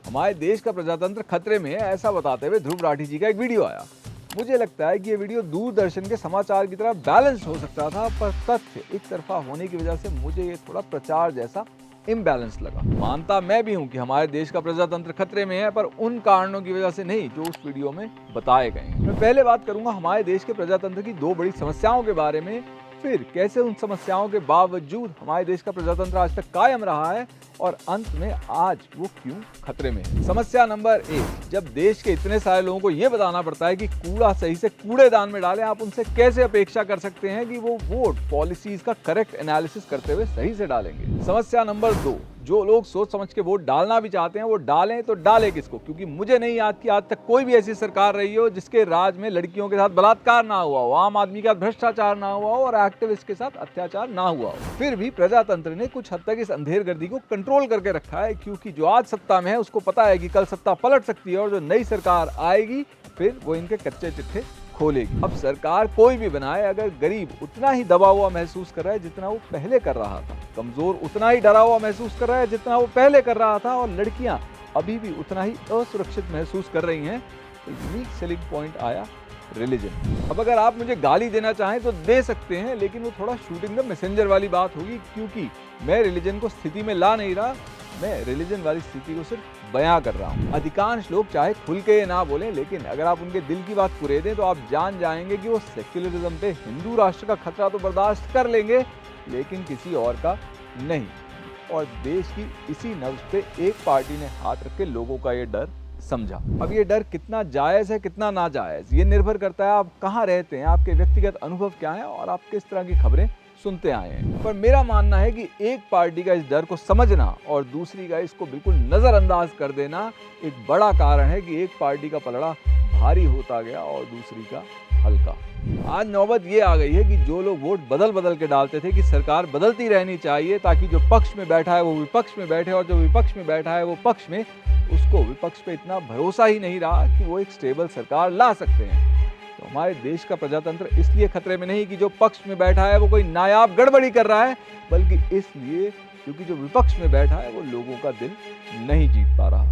हमारे देश का प्रजातंत्र खतरे में है, ऐसा बताते हुए ध्रुव राठी जी का एक वीडियो आया। मुझे लगता है कि ये वीडियो दूरदर्शन के समाचार की तरह बैलेंस हो सकता था, पर तथ्य एक तरफा होने की वजह से मुझे ये थोड़ा प्रचार जैसा इम्बैलेंस लगा। मानता मैं भी हूं कि हमारे देश का प्रजातंत्र खतरे में है, पर उन कारणों की वजह से नहीं जो उस वीडियो में बताए गए हैं। मैं पहले बात करूंगा हमारे देश के प्रजातंत्र की दो बड़ी समस्याओं के बारे में, फिर कैसे उन समस्याओं के बावजूद हमारे देश का प्रजातंत्र आज तक कायम रहा है, और अंत में आज वो क्यों खतरे में है। समस्या नंबर 1, जब देश के इतने सारे लोगों को ये बताना पड़ता है कि कूड़ा सही से कूड़ेदान में डालें, आप उनसे कैसे अपेक्षा कर सकते हैं कि वो वोट पॉलिसीज का करेक्ट एनालिसिस करते हुए सही से डालेंगे। समस्या नंबर 2, जो लोग सोच समझ के वोट डालना भी चाहते हैं वो डालें, तो डालें किसको? क्योंकि मुझे नहीं याद कि आज तक कोई भी ऐसी सरकार रही हो जिसके राज में लड़कियों के साथ बलात्कार ना हुआ हो, आम आदमी के साथ भ्रष्टाचार ना हुआ हो और एक्टिविस्ट के साथ अत्याचार ना हुआ हो। फिर भी प्रजातंत्र ने कुछ हद तक इस अंधेरगर्दी को कंट्रोल करके रखा है, क्योंकि जो आज सत्ता में है उसको पता है कि कल सत्ता पलट सकती है और जो नई सरकार आएगी फिर वो इनके कच्चे चिट्ठे खोलेगी। अब सरकार कोई भी बनाए, अगर गरीब उतना ही दबा हुआ महसूस कर रहा है जितना वो पहले कर रहा था, कमजोर उतना ही डरा हुआ महसूस कर रहा है जितना वो पहले कर रहा था, और लड़कियां अभी भी उतना ही असुरक्षित महसूस कर रही हैं, तो यूनिक सेलिंग पॉइंट आया रिलीजन। अब अगर आप मुझे गाली देना चाहें तो दे सकते हैं, लेकिन वो थोड़ा शूटिंग द मैसेंजर वाली बात होगी, क्योंकि मैं रिलीजन को स्थिति में ला नहीं रहा, मैं रिलीजन वाली स्थिति को सिर्फ बयां कर रहा हूं। अधिकांश लोग चाहे खुल के ना बोलें, लेकिन अगर आप उनके दिल की बात कुरेदें तो आप जान जाएंगे कि वो सेक्युलरिज्म पे हिंदू राष्ट्र का खतरा तो बर्दाश्त कर लेंगे, लेकिन किसी और का नहीं। और देश की इसी नब्ज पे एक पार्टी ने हाथ रख के लोगों का ये डर समझा। अब ये डर कितना जायज़ है कितना नाजायज़, ये निर्भर करता है आप कहाँ रहते हैं, आपके व्यक्तिगत अनुभव क्या है और आप किस तरह की खबरें सुनते आए हैं। पर मेरा मानना है कि एक पार्टी का इस डर को समझना और दूसरी का इसको बिल्कुल नज़रअंदाज कर देना एक बड़ा कारण है कि एक पार्टी का पलड़ा भारी होता गया और दूसरी का हल्का। आज नौबत ये आ गई है कि जो लोग वोट बदल बदल के डालते थे कि सरकार बदलती रहनी चाहिए ताकि जो पक्ष में बैठा है वो विपक्ष में बैठे और जो विपक्ष में बैठा है वो पक्ष में, उसको विपक्ष पे इतना भरोसा ही नहीं रहा कि वो एक स्टेबल सरकार ला सकते हैं। तो हमारे देश का प्रजातंत्र इसलिए खतरे में नहीं कि जो पक्ष में बैठा है वो कोई नायाब गड़बड़ी कर रहा है, बल्कि इसलिए क्योंकि जो विपक्ष में बैठा है वो लोगों का दिल नहीं जीत पा रहा।